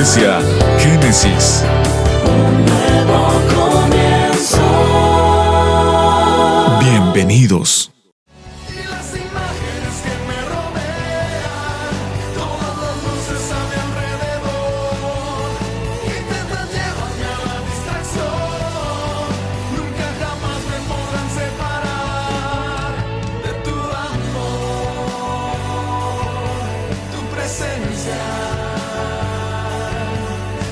Iglesia Génesis. Un nuevo comienzo. Bienvenidos. Y las imágenes que me rodean, todas las luces a mi alrededor, intentan llevarme a la distracción. Nunca jamás me podrán separar de tu amor, tu presencia.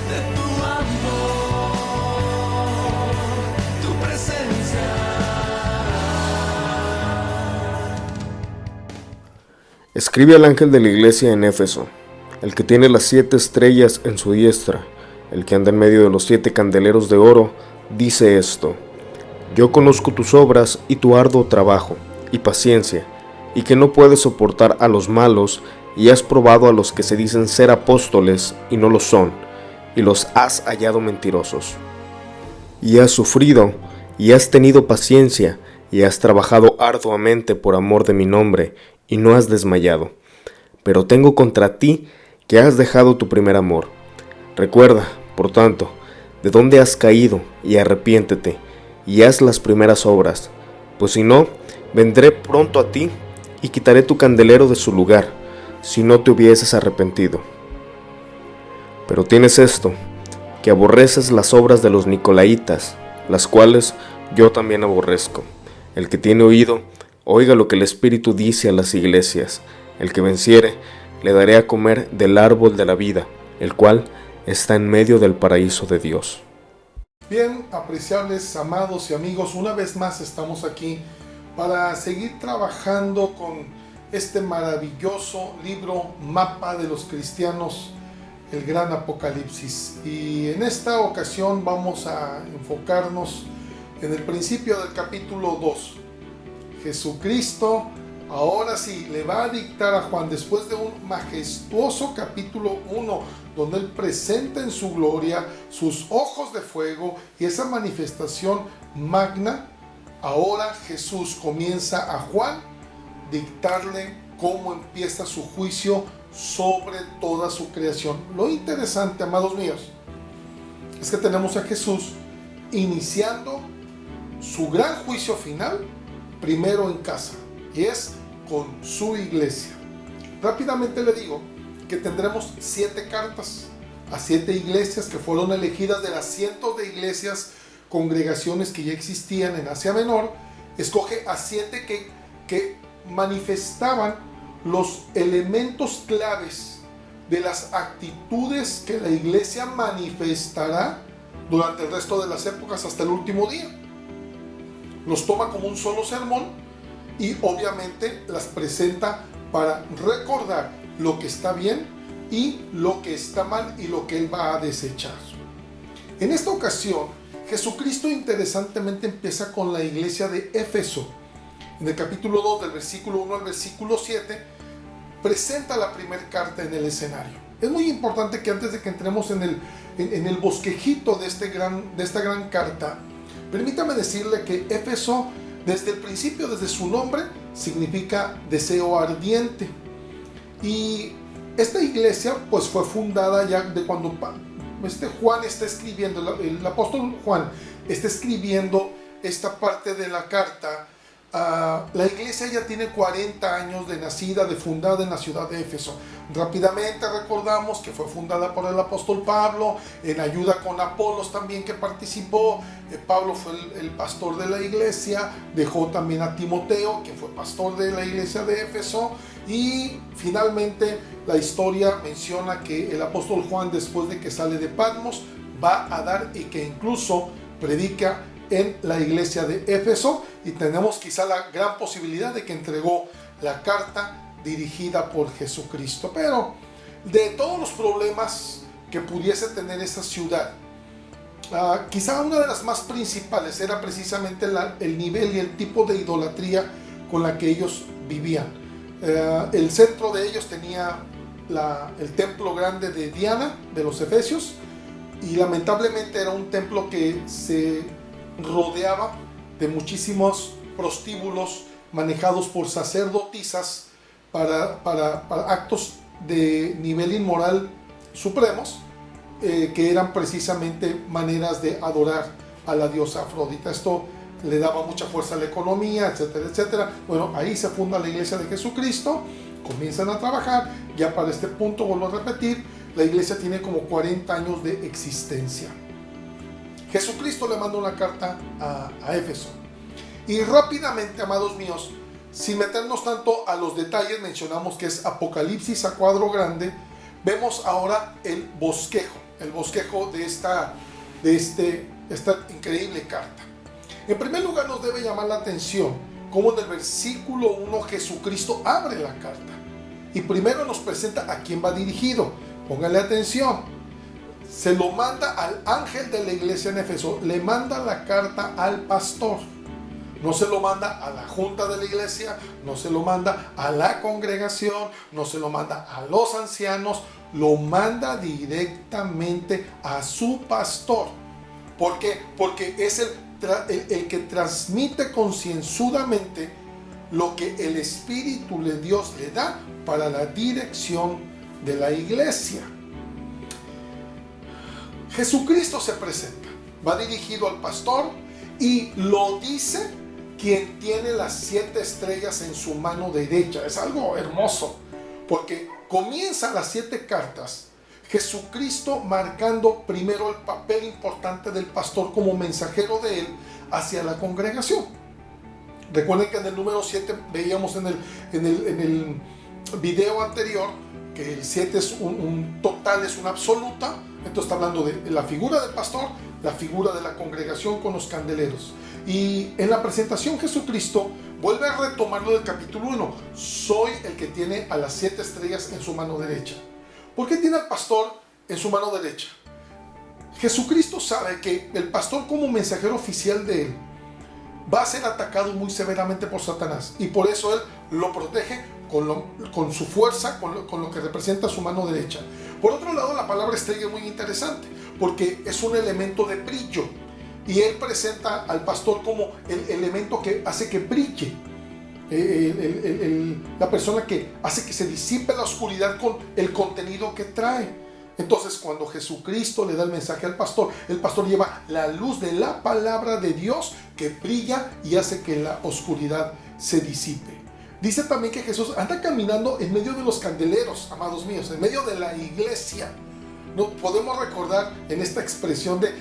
De tu amor, tu presencia. Escribe al ángel de la iglesia en Éfeso, el que tiene las 7 estrellas en su diestra, el que anda en medio de los 7 candeleros de oro, dice esto: Yo conozco tus obras y tu arduo trabajo y paciencia, y que no puedes soportar a los malos, y has probado a los que se dicen ser apóstoles y no lo son, y los has hallado mentirosos. Y has sufrido, y has tenido paciencia, y has trabajado arduamente por amor de mi nombre, y no has desmayado. Pero tengo contra ti que has dejado tu primer amor. Recuerda, por tanto, de dónde has caído, y arrepiéntete, y haz las primeras obras, pues si no, vendré pronto a ti, y quitaré tu candelero de su lugar, si no te hubieses arrepentido. Pero tienes esto, que aborreces las obras de los nicolaitas, las cuales yo también aborrezco. El que tiene oído, oiga lo que el Espíritu dice a las iglesias. El que venciere, le daré a comer del árbol de la vida, el cual está en medio del paraíso de Dios. Bien, apreciables amados y amigos, una vez más estamos aquí para seguir trabajando con este maravilloso libro, Mapa de los Cristianos, el Gran Apocalipsis. Y en esta ocasión vamos a enfocarnos en el principio del capítulo 2. Jesucristo ahora sí le va a dictar a Juan, después de un majestuoso capítulo 1, donde él presenta en su gloria sus ojos de fuego y esa manifestación magna. Ahora Jesús comienza a Juan dictarle cómo empieza su juicio sobre toda su creación. Lo interesante, amados míos, es que tenemos a Jesús iniciando su gran juicio final primero en casa, y es con su iglesia. Rápidamente le digo que tendremos 7 cartas a 7 iglesias que fueron elegidas de las cientos de iglesias, congregaciones que ya existían en Asia Menor. Escoge a 7 que manifestaban los elementos claves de las actitudes que la iglesia manifestará durante el resto de las épocas hasta el último día. Los toma como un solo sermón y obviamente las presenta para recordar lo que está bien y lo que está mal y lo que él va a desechar. En esta ocasión, Jesucristo interesantemente empieza con la iglesia de Éfeso. En el capítulo 2, del versículo 1 al versículo 7, presenta la primera carta en el escenario. Es muy importante que antes de que entremos en el bosquejito de esta gran carta, permítame decirle que Éfeso, desde el principio, desde su nombre, significa deseo ardiente. Y esta iglesia pues fue fundada ya de cuando Juan está escribiendo, el apóstol Juan está escribiendo esta parte de la carta. La iglesia ya tiene 40 años de nacida, de fundada en la ciudad de Éfeso. Rápidamente recordamos que fue fundada por el apóstol Pablo, en ayuda con Apolos también, que participó. Pablo fue el pastor de la iglesia, dejó también a Timoteo, que fue pastor de la iglesia de Éfeso, y finalmente la historia menciona que el apóstol Juan, después de que sale de Patmos, va a dar y que incluso predica en la iglesia de Éfeso, y tenemos quizá la gran posibilidad de que entregó la carta dirigida por Jesucristo. Pero de todos los problemas que pudiese tener esa ciudad, quizá una de las más principales era precisamente el nivel y el tipo de idolatría con la que ellos vivían. El centro de ellos tenía el templo grande de Diana, de los Efesios, y lamentablemente era un templo que se rodeaba de muchísimos prostíbulos manejados por sacerdotisas para actos de nivel inmoral supremos. que eran precisamente maneras de adorar a la diosa Afrodita. Esto le daba mucha fuerza a la economía, etcétera, etcétera. Bueno, ahí se funda la iglesia de Jesucristo, comienzan a trabajar. Ya para este punto, vuelvo a repetir, la iglesia tiene como 40 años de existencia. Jesucristo le manda una carta a Éfeso. Y rápidamente, amados míos, sin meternos tanto a los detalles, mencionamos que es Apocalipsis a cuadro grande. Vemos ahora el bosquejo de esta increíble carta. En primer lugar, nos debe llamar la atención cómo en el versículo 1 Jesucristo abre la carta y primero nos presenta a quién va dirigido. Póngale atención, se lo manda al ángel de la iglesia en Éfeso, le manda la carta al pastor. No se lo manda a la junta de la iglesia, no se lo manda a la congregación, no se lo manda a los ancianos, lo manda directamente a su pastor. ¿Por qué? Porque es el que transmite concienzudamente lo que el Espíritu de Dios le da para la dirección de la iglesia. Jesucristo se presenta, va dirigido al pastor y lo dice quien tiene las 7 estrellas en su mano derecha. Es algo hermoso, porque comienzan las 7 cartas, Jesucristo marcando primero el papel importante del pastor como mensajero de él hacia la congregación. Recuerden que en el número 7 veíamos en el video anterior que el 7 es un total, es una absoluta. Entonces está hablando de la figura del pastor, la figura de la congregación con los candeleros. Y en la presentación Jesucristo vuelve a retomarlo del capítulo 1. Soy el que tiene a las 7 estrellas en su mano derecha. ¿Por qué tiene al pastor en su mano derecha? Jesucristo sabe que el pastor, como mensajero oficial de él, va a ser atacado muy severamente por Satanás. Y por eso él lo protege con su fuerza, con lo que representa su mano derecha. Por otro lado, la palabra estrella es muy interesante, porque es un elemento de brillo. Y él presenta al pastor como el elemento que hace que brille. La persona que hace que se disipe la oscuridad con el contenido que trae. Entonces, cuando Jesucristo le da el mensaje al pastor, el pastor lleva la luz de la palabra de Dios que brilla y hace que la oscuridad se disipe. Dice también que Jesús anda caminando en medio de los candeleros, amados míos, en medio de la iglesia. No podemos recordar en esta expresión de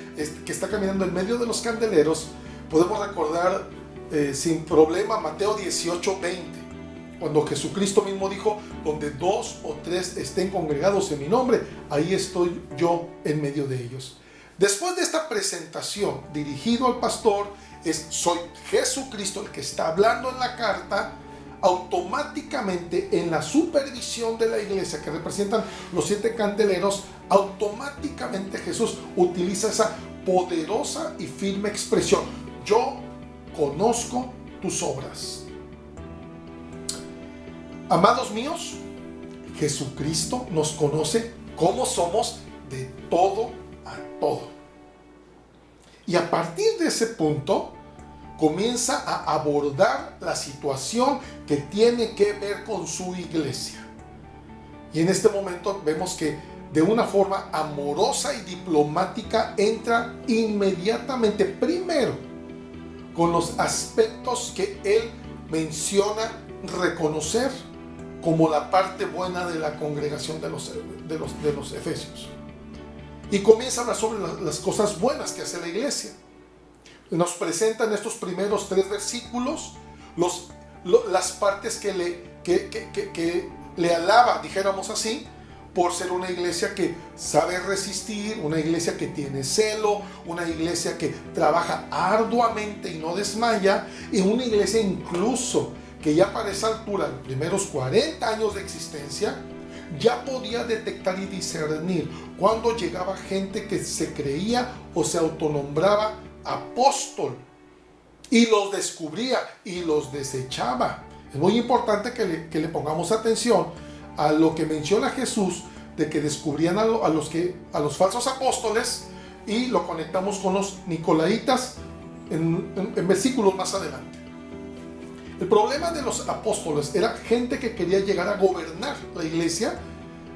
que está caminando en medio de los candeleros, podemos recordar sin problema Mateo 18:20, cuando Jesucristo mismo dijo: donde 2 o 3 estén congregados en mi nombre, ahí estoy yo en medio de ellos. Después de esta presentación dirigido al pastor, soy Jesucristo el que está hablando en la carta. Automáticamente, en la supervisión de la iglesia que representan los 7 candeleros, automáticamente Jesús utiliza esa poderosa y firme expresión: yo conozco tus obras. Amados míos, Jesucristo nos conoce como somos de todo a todo. Y a partir de ese punto comienza a abordar la situación que tiene que ver con su iglesia. Y en este momento vemos que de una forma amorosa y diplomática entra inmediatamente primero con los aspectos que él menciona reconocer como la parte buena de la congregación de los efesios. Y comienza a hablar sobre las cosas buenas que hace la iglesia. Nos presentan estos primeros 3 versículos las partes que le alaba, dijéramos así, por ser una iglesia que sabe resistir, una iglesia que tiene celo, una iglesia que trabaja arduamente y no desmaya, y una iglesia incluso que ya para esa altura, los primeros 40 años de existencia, ya podía detectar y discernir cuando llegaba gente que se creía o se autonombraba apóstol, y los descubría y los desechaba. Es muy importante que le pongamos atención a lo que menciona Jesús, de que descubrían a los falsos apóstoles, y lo conectamos con los nicolaitas en versículos más adelante. El problema de los apóstoles era gente que quería llegar a gobernar la iglesia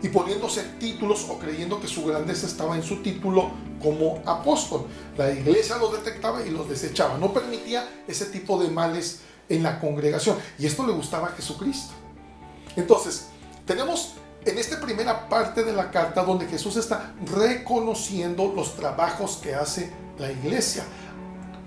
y poniéndose títulos o creyendo que su grandeza estaba en su título como apóstol. La iglesia los detectaba y los desechaba. No permitía ese tipo de males en la congregación. Y esto le gustaba a Jesucristo. Entonces, tenemos en esta primera parte de la carta donde Jesús está reconociendo los trabajos que hace la iglesia.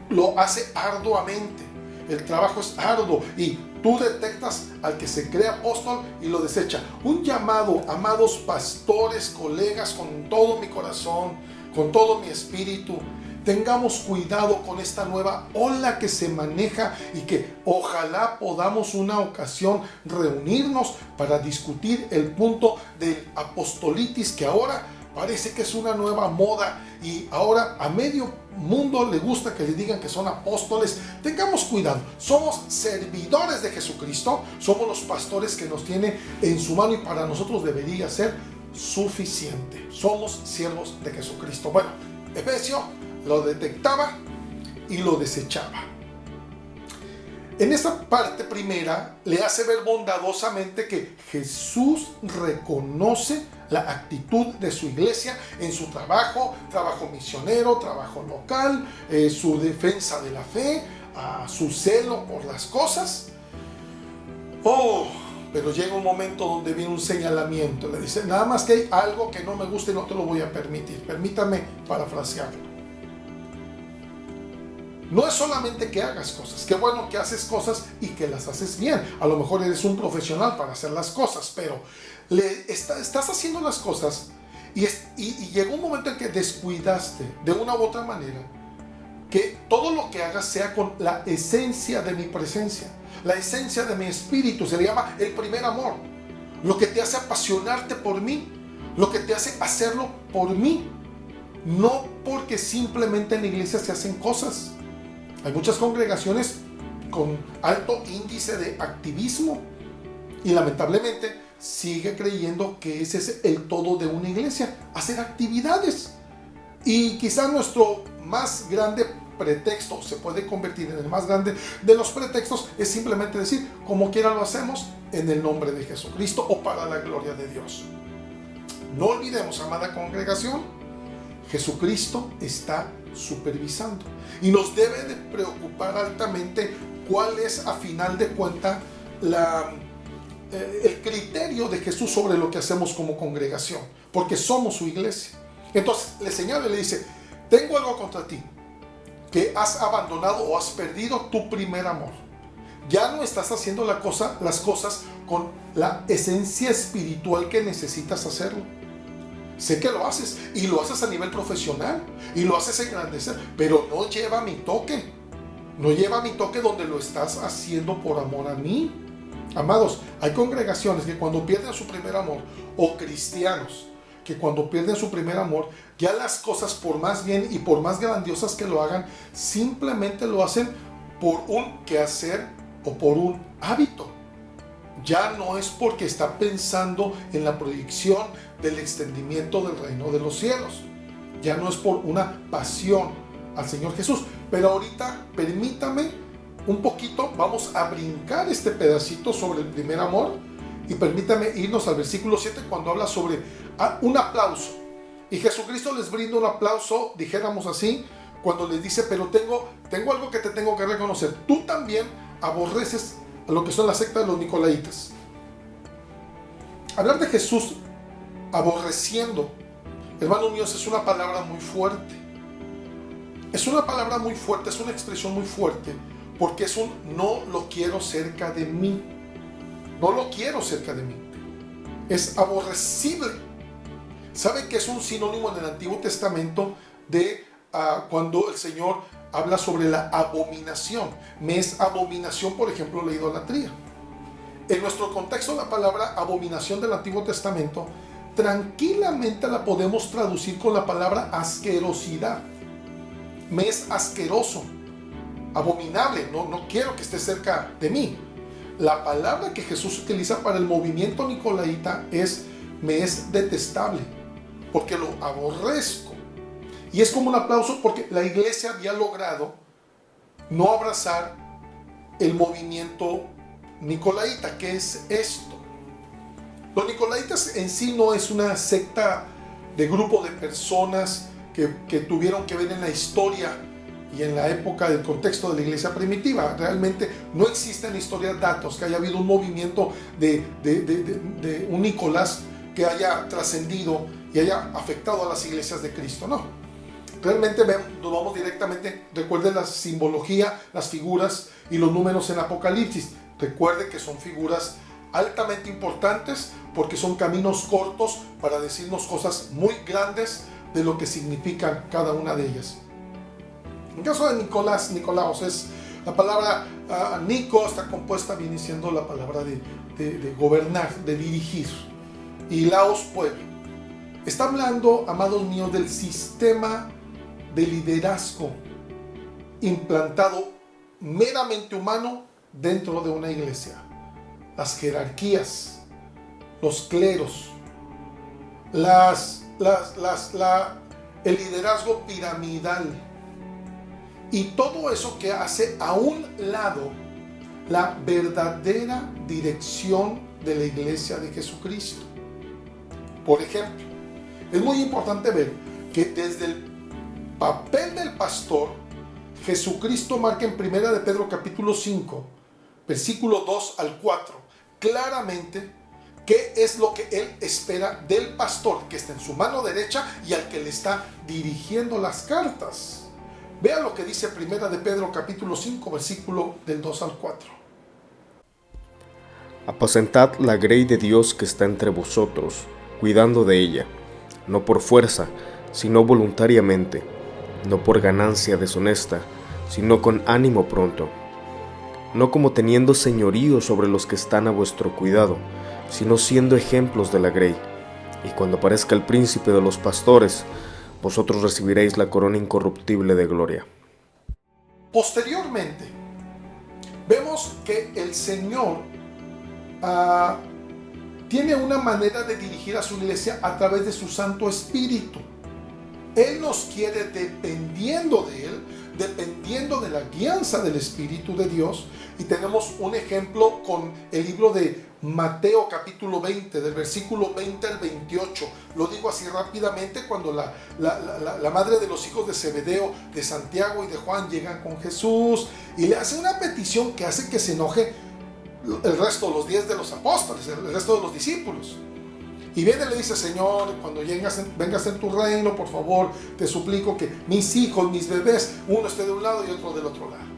Lo hace arduamente. El trabajo es arduo y tú detectas al que se cree apóstol y lo desecha. Un llamado, amados pastores, colegas, con todo mi corazón, con todo mi espíritu. Tengamos cuidado con esta nueva ola que se maneja y que ojalá podamos una ocasión reunirnos para discutir el punto del apostolitis, que ahora parece que es una nueva moda y ahora a medio mundo le gusta que le digan que son apóstoles. Tengamos cuidado, somos servidores de Jesucristo, somos los pastores que nos tiene en su mano y para nosotros debería ser suficiente. Somos siervos de Jesucristo. Bueno, Efesio lo detectaba y lo desechaba. En esta parte primera le hace ver bondadosamente que Jesús reconoce la actitud de su iglesia en su trabajo misionero, trabajo local, su defensa de la fe, su celo por las cosas. Pero llega un momento donde viene un señalamiento. Le dice, nada más que hay algo que no me gusta y no te lo voy a permitir. Permítame parafrasearlo. No es solamente que hagas cosas, qué bueno que haces cosas y que las haces bien. A lo mejor eres un profesional para hacer las cosas, pero estás haciendo las cosas y llegó un momento en que descuidaste de una u otra manera que todo lo que hagas sea con la esencia de mi presencia, la esencia de mi espíritu. Se le llama el primer amor, lo que te hace apasionarte por mí, lo que te hace hacerlo por mí, no porque simplemente en la iglesia se hacen cosas. Hay muchas congregaciones con alto índice de activismo y lamentablemente sigue creyendo que ese es el todo de una iglesia, hacer actividades. Y quizás nuestro más grande pretexto, se puede convertir en el más grande de los pretextos, es simplemente decir, como quiera lo hacemos en el nombre de Jesucristo o para la gloria de Dios. No olvidemos, amada congregación, Jesucristo está supervisando y nos debe de preocupar altamente cuál es a final de cuentas el criterio de Jesús sobre lo que hacemos como congregación, porque somos su iglesia. Entonces le señala y le dice, tengo algo contra ti, que has abandonado o has perdido tu primer amor. Ya no estás haciendo las cosas con la esencia espiritual que necesitas hacerlo. Sé que lo haces y lo haces a nivel profesional y lo haces engrandecer, pero no lleva mi toque. No lleva mi toque donde lo estás haciendo por amor a mí. Amados, hay congregaciones que cuando pierden su primer amor, o cristianos que cuando pierden su primer amor, ya las cosas por más bien y por más grandiosas que lo hagan, simplemente lo hacen por un quehacer o por un hábito. Ya no es porque está pensando en la proyección del extendimiento del reino de los cielos. Ya no es por una pasión al Señor Jesús. Pero ahorita permítame un poquito, vamos a brincar este pedacito sobre el primer amor y permítame irnos al versículo 7 cuando habla sobre un aplauso. Y Jesucristo les brinda un aplauso, dijéramos así, cuando les dice, pero tengo algo que te tengo que reconocer. Tú también aborreces a lo que son la secta de los Nicolaitas. Hablar de Jesús aborreciendo, hermanos míos, es una palabra muy fuerte. Es una palabra muy fuerte, es una expresión muy fuerte, porque es un no lo quiero cerca de mí. No lo quiero cerca de mí. Es aborrecible. ¿Sabe que es un sinónimo en el Antiguo Testamento de cuando el Señor habla sobre la abominación? Me es abominación, por ejemplo, la idolatría. En nuestro contexto, la palabra abominación del Antiguo Testamento tranquilamente la podemos traducir con la palabra asquerosidad. Me es asqueroso, abominable, no quiero que esté cerca de mí. La palabra que Jesús utiliza para el movimiento nicolaita es me es detestable, porque lo aborrezco. Y es como un aplauso porque la iglesia había logrado no abrazar el movimiento nicolaita. ¿Qué es esto? Los nicolaitas en sí no es una secta de grupo de personas que tuvieron que ver en la historia y en la época del contexto de la iglesia primitiva. Realmente no existe en la historia datos que haya habido un movimiento de un Nicolás que haya trascendido y haya afectado a las iglesias de Cristo, no. Realmente nos vamos directamente, recuerde la simbología, las figuras y los números en Apocalipsis. Recuerde que son figuras altamente importantes porque son caminos cortos para decirnos cosas muy grandes de lo que significan cada una de ellas. En el caso de Nicolaos, es la palabra Nico está compuesta, viene siendo la palabra de gobernar, de dirigir, y Laos, pueblo. Está hablando, amados míos, del sistema de liderazgo implantado meramente humano dentro de una iglesia. Las jerarquías, los cleros, el liderazgo piramidal y todo eso que hace a un lado la verdadera dirección de la iglesia de Jesucristo. Por ejemplo, es muy importante ver que desde el papel del pastor, Jesucristo marca en 1 de Pedro capítulo 5, versículo 2 al 4, claramente qué es lo que él espera del pastor que está en su mano derecha y al que le está dirigiendo las cartas. Vea lo que dice 1 de Pedro capítulo 5, versículo del 2 al 4. Apacentad la grey de Dios que está entre vosotros, cuidando de ella, no por fuerza, sino voluntariamente, no por ganancia deshonesta, sino con ánimo pronto, no como teniendo señorío sobre los que están a vuestro cuidado, sino siendo ejemplos de la grey. Y cuando aparezca el príncipe de los pastores, vosotros recibiréis la corona incorruptible de gloria. Posteriormente, vemos que el Señor tiene una manera de dirigir a su iglesia a través de su Santo Espíritu. Él nos quiere dependiendo de Él, dependiendo de la guianza del Espíritu de Dios. Y tenemos un ejemplo con el libro de Mateo capítulo 20, del versículo 20 al 28. Lo digo así rápidamente. Cuando la madre de los hijos de Zebedeo, de Santiago y de Juan llegan con Jesús y le hace una petición que hace que se enoje el resto de los 10 de los apóstoles, el resto de los discípulos. Y viene y le dice: Señor, cuando vengas en tu reino, por favor, te suplico que mis hijos, mis bebés, uno esté de un lado y otro del otro lado.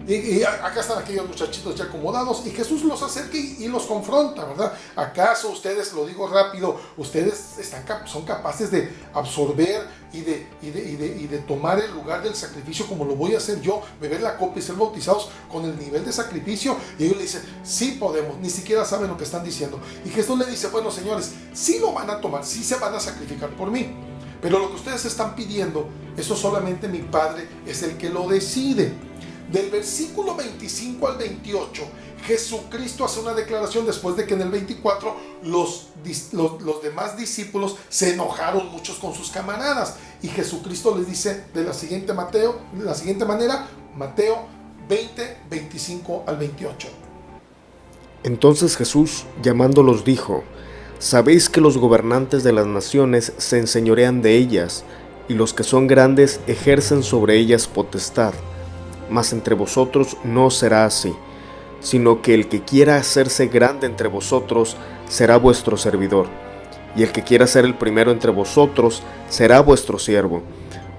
Y acá están aquellos muchachitos ya acomodados, y Jesús los acerca y los confronta, ¿verdad? ¿Acaso ustedes, lo digo rápido, ustedes son capaces de absorber y de tomar el lugar del sacrificio como lo voy a hacer yo, beber la copa y ser bautizados con el nivel de sacrificio? Y ellos le dicen: sí podemos, ni siquiera saben lo que están diciendo. Y Jesús le dice: bueno, señores, sí lo van a tomar, sí se van a sacrificar por mí, pero lo que ustedes están pidiendo, eso solamente mi Padre es el que lo decide. Del versículo 25 al 28, Jesucristo hace una declaración después de que en el 24 los demás discípulos se enojaron muchos con sus camaradas. Y Jesucristo les dice de la siguiente manera, Mateo 20, 25 al 28. Entonces Jesús, llamándolos, dijo: Sabéis que los gobernantes de las naciones se enseñorean de ellas, y los que son grandes ejercen sobre ellas potestad. Mas entre vosotros no será así, sino que el que quiera hacerse grande entre vosotros será vuestro servidor, y el que quiera ser el primero entre vosotros será vuestro siervo.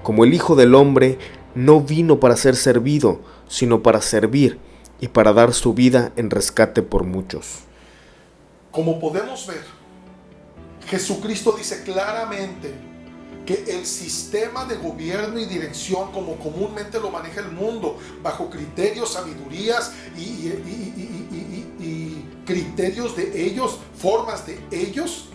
Como el Hijo del Hombre no vino para ser servido, sino para servir, y para dar su vida en rescate por muchos. Como podemos ver, Jesucristo dice claramente que el sistema de gobierno y dirección, como comúnmente lo maneja el mundo, bajo criterios, sabidurías y criterios de ellos, formas de ellos,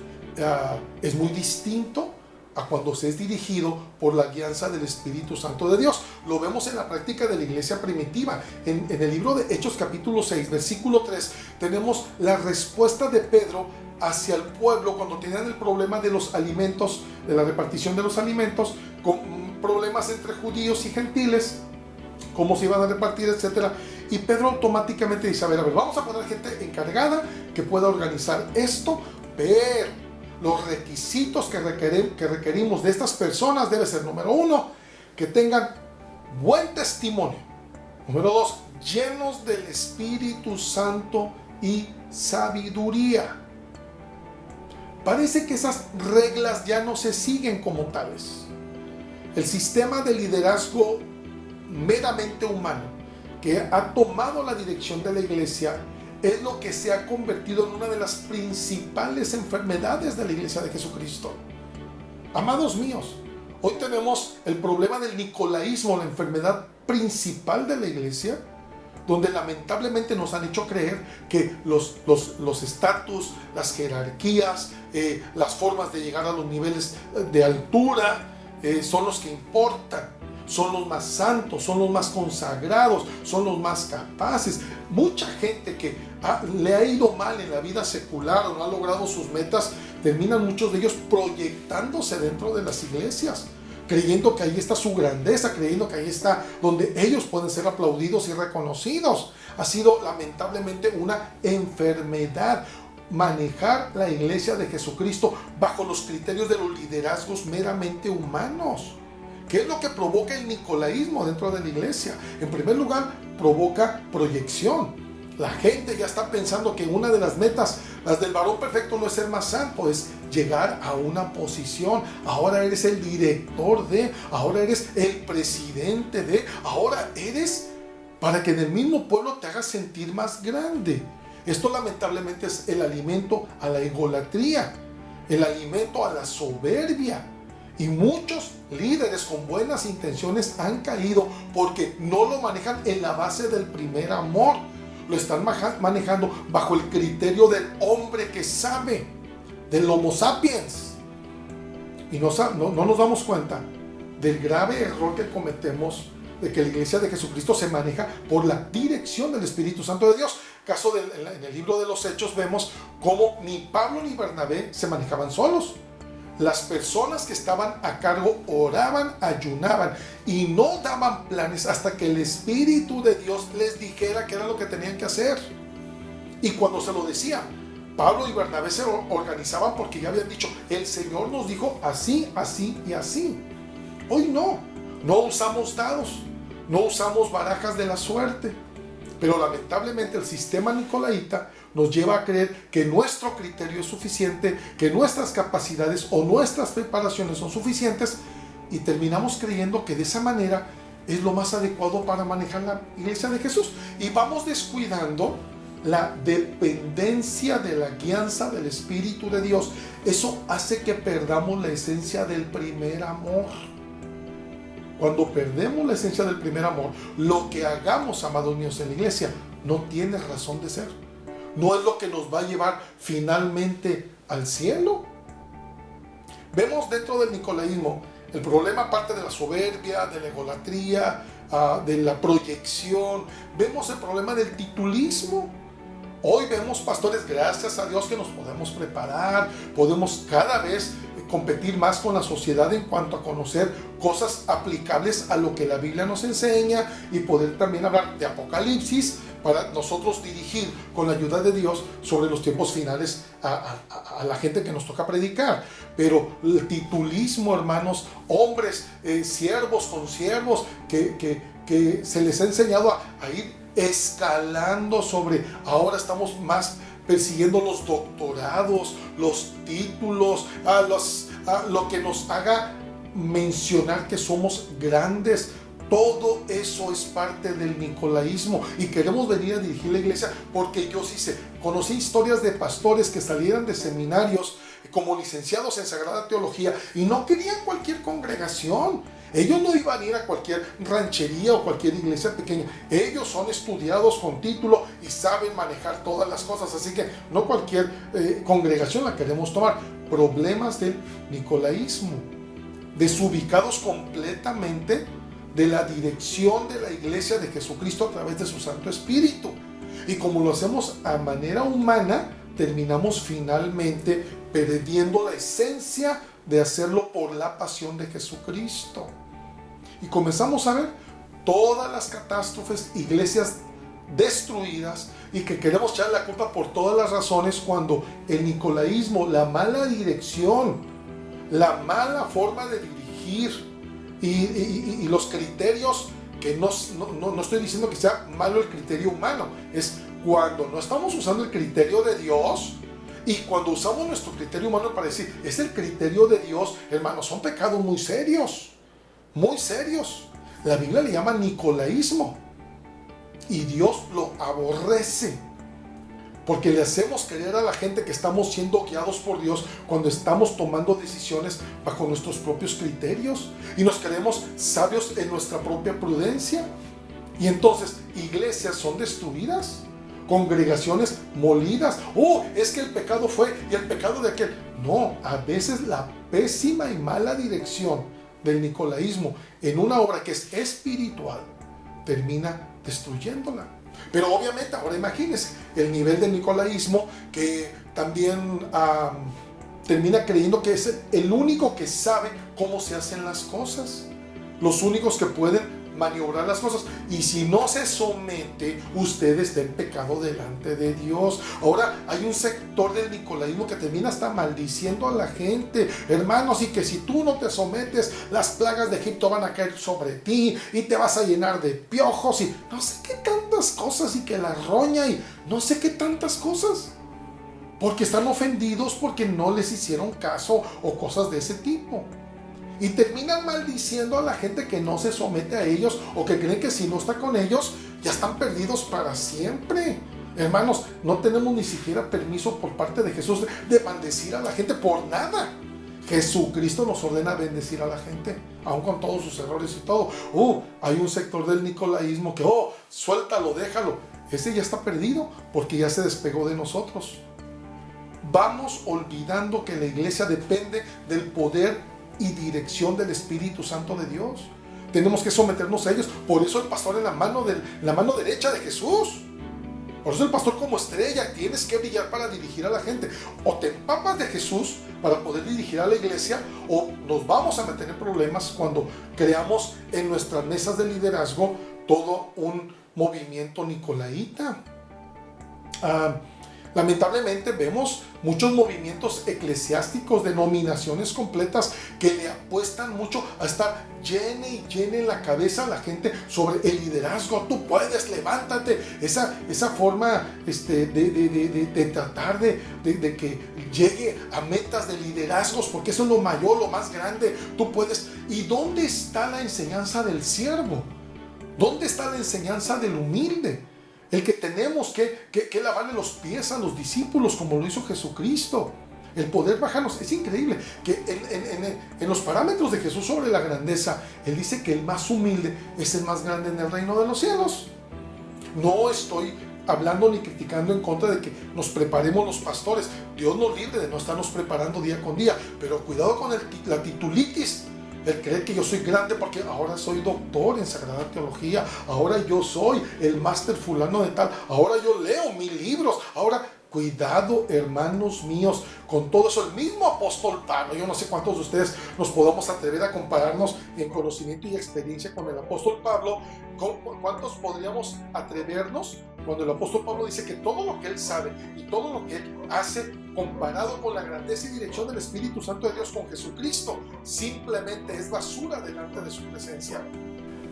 es muy distinto a cuando se es dirigido por la guianza del Espíritu Santo de Dios. Lo vemos en la práctica de la iglesia primitiva. En el libro de Hechos capítulo 6, versículo 3, tenemos la respuesta de Pedro hacia el pueblo cuando tenían el problema de los alimentos, de la repartición de los alimentos, con problemas entre judíos y gentiles, cómo se iban a repartir, etcétera. Y Pedro automáticamente dice: a ver, vamos a poner gente encargada que pueda organizar esto pero los requisitos que requerimos de estas personas debe ser, número 1, que tengan buen testimonio. Número 2, llenos del Espíritu Santo y sabiduría. Parece que esas reglas ya no se siguen como tales. El sistema de liderazgo meramente humano que ha tomado la dirección de la iglesia es lo que se ha convertido en una de las principales enfermedades de la iglesia de Jesucristo. Amados míos, hoy tenemos el problema del nicolaísmo, la enfermedad principal de la iglesia, donde lamentablemente nos han hecho creer que los estatus, las jerarquías, las formas de llegar a los niveles de altura son los que importan, son los más santos, son los más consagrados, son los más capaces. Mucha gente que le ha ido mal en la vida secular o no ha logrado sus metas, terminan muchos de ellos proyectándose dentro de las iglesias, creyendo que ahí está su grandeza, creyendo que ahí está donde ellos pueden ser aplaudidos y reconocidos. Ha sido lamentablemente una enfermedad manejar la iglesia de Jesucristo bajo los criterios de los liderazgos meramente humanos. ¿Qué es lo que provoca el nicolaísmo dentro de la iglesia? En primer lugar, provoca proyección. La gente ya está pensando que una de las metas, las del varón perfecto, no es ser más santo, es llegar a una posición. Ahora eres el director de, ahora eres el presidente de, ahora eres, para que en el mismo pueblo te hagas sentir más grande. Esto lamentablemente es el alimento a la egolatría, el alimento a la soberbia. Y muchos líderes con buenas intenciones han caído porque no lo manejan en la base del primer amor. Lo están manejando bajo el criterio del hombre que sabe, del Homo sapiens. Y no nos damos cuenta del grave error que cometemos de que la iglesia de Jesucristo se maneja por la dirección del Espíritu Santo de Dios. En el libro de los Hechos vemos cómo ni Pablo ni Bernabé se manejaban solos. Las personas que estaban a cargo oraban, ayunaban y no daban planes hasta que el Espíritu de Dios les dijera qué era lo que tenían que hacer. Y cuando se lo decían, Pablo y Bernabé se organizaban porque ya habían dicho, el Señor nos dijo así, así y así. Hoy no usamos dados, no usamos barajas de la suerte. Pero lamentablemente el sistema nicolaíta nos lleva a creer que nuestro criterio es suficiente, que nuestras capacidades o nuestras preparaciones son suficientes y terminamos creyendo que de esa manera es lo más adecuado para manejar la iglesia de Jesús. Y vamos descuidando la dependencia de la guianza del Espíritu de Dios. Eso hace que perdamos la esencia del primer amor. Cuando perdemos la esencia del primer amor, lo que hagamos, amados míos, en la iglesia no tiene razón de ser. No es lo que nos va a llevar finalmente al cielo. Vemos dentro del nicolaísmo el problema, aparte de la soberbia, de la egolatría, de la proyección. Vemos el problema del titulismo. Hoy vemos pastores, gracias a Dios, que nos podemos preparar, podemos cada vez competir más con la sociedad en cuanto a conocer cosas aplicables a lo que la Biblia nos enseña y poder también hablar de Apocalipsis para nosotros dirigir con la ayuda de Dios sobre los tiempos finales a la gente que nos toca predicar. Pero el titulismo, hermanos, hombres, siervos, consiervos, que se les ha enseñado a ir escalando sobre, ahora estamos más persiguiendo los doctorados, los títulos, lo que nos haga mencionar que somos grandes. Todo eso es parte del nicolaísmo y queremos venir a dirigir la iglesia porque yo sí sé, conocí historias de pastores que salieran de seminarios como licenciados en Sagrada Teología y no querían cualquier congregación. Ellos no iban a ir a cualquier ranchería o cualquier iglesia pequeña. Ellos son estudiados con título y saben manejar todas las cosas. Así que no cualquier congregación la queremos tomar. Problemas del nicolaísmo, desubicados completamente de la dirección de la iglesia de Jesucristo a través de su Santo Espíritu. Y como lo hacemos a manera humana, terminamos finalmente perdiendo la esencia de hacerlo por la pasión de Jesucristo. Y comenzamos a ver todas las catástrofes, iglesias destruidas y que queremos echar la culpa por todas las razones, cuando el nicolaísmo, la mala dirección, la mala forma de dirigir y los criterios, que no estoy diciendo que sea malo el criterio humano, es cuando no estamos usando el criterio de Dios. Y cuando usamos nuestro criterio humano para decir, es el criterio de Dios, hermanos, son pecados muy serios, muy serios. La Biblia le llama nicolaísmo. Y Dios lo aborrece. Porque le hacemos creer a la gente que estamos siendo guiados por Dios cuando estamos tomando decisiones bajo nuestros propios criterios. Y nos creemos sabios en nuestra propia prudencia. Y entonces, iglesias son destruidas. Congregaciones molidas. Es que el pecado fue y el pecado de aquel. No, a veces la pésima y mala dirección del nicolaísmo en una obra que es espiritual termina destruyéndola. Pero obviamente, ahora imagínense el nivel del nicolaísmo, que también termina creyendo que es el único que sabe cómo se hacen las cosas, los únicos que pueden maniobrar las cosas, y si no se somete, usted está en pecado delante de Dios. Ahora hay un sector del nicolaísmo que termina hasta maldiciendo a la gente, hermanos, y que si tú no te sometes, las plagas de Egipto van a caer sobre ti y te vas a llenar de piojos y no sé qué tantas cosas, y que la roña y no sé qué tantas cosas, porque están ofendidos porque no les hicieron caso o cosas de ese tipo. Y terminan maldiciendo a la gente que no se somete a ellos, o que creen que si no está con ellos ya están perdidos para siempre. Hermanos, no tenemos ni siquiera permiso por parte de Jesús de maldecir a la gente por nada. Jesucristo nos ordena bendecir a la gente, aun con todos sus errores y todo. Hay un sector del nicolaísmo que, suéltalo, déjalo. Ese ya está perdido porque ya se despegó de nosotros. Vamos olvidando que la iglesia depende del poder y dirección del Espíritu Santo de Dios. Tenemos que someternos a ellos. Por eso el pastor en la mano derecha de Jesús. Por eso el pastor como estrella. Tienes que brillar para dirigir a la gente. O te empapas de Jesús para poder dirigir a la iglesia, o nos vamos a meter en problemas cuando creamos en nuestras mesas de liderazgo todo un movimiento nicolaíta. Lamentablemente vemos muchos movimientos eclesiásticos, denominaciones completas que le apuestan mucho a estar llene la cabeza a la gente sobre el liderazgo. Tú puedes, levántate. Esa forma de tratar de que llegue a metas de liderazgos, porque eso es lo mayor, lo más grande. Tú puedes. ¿Y dónde está la enseñanza del siervo? ¿Dónde está la enseñanza del humilde? El que tenemos que lavarle los pies a los discípulos como lo hizo Jesucristo. El poder bajarnos. Es increíble que en los parámetros de Jesús sobre la grandeza, Él dice que el más humilde es el más grande en el reino de los cielos. No estoy hablando ni criticando en contra de que nos preparemos los pastores. Dios nos libre de no estarnos preparando día con día. Pero cuidado con la titulitis. El creer que yo soy grande porque ahora soy doctor en Sagrada Teología, ahora yo soy el máster fulano de tal, ahora yo leo 1000 libros, ahora cuidado, hermanos míos, con todo eso. El mismo apóstol Pablo, yo no sé cuántos de ustedes nos podamos atrever a compararnos en conocimiento y experiencia con el apóstol Pablo. ¿Cuántos podríamos atrevernos cuando el apóstol Pablo dice que todo lo que él sabe y todo lo que él hace, comparado con la grandeza y dirección del Espíritu Santo de Dios con Jesucristo, simplemente es basura delante de su presencia?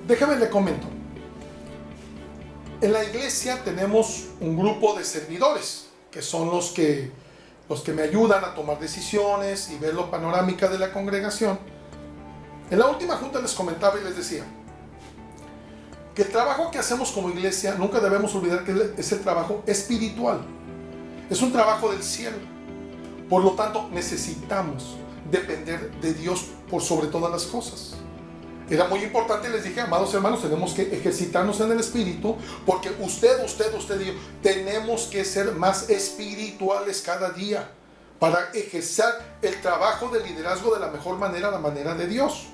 Déjame le comento. En la iglesia tenemos un grupo de servidores, que son los que me ayudan a tomar decisiones y ver la panorámica de la congregación. En la última junta les comentaba y les decía que el trabajo que hacemos como iglesia nunca debemos olvidar que es el trabajo espiritual. Es un trabajo del cielo. Por lo tanto, necesitamos depender de Dios por sobre todas las cosas. Era muy importante, les dije, amados hermanos, tenemos que ejercitarnos en el espíritu, porque usted y yo tenemos que ser más espirituales cada día para ejercer el trabajo de liderazgo de la mejor manera, la manera de Dios.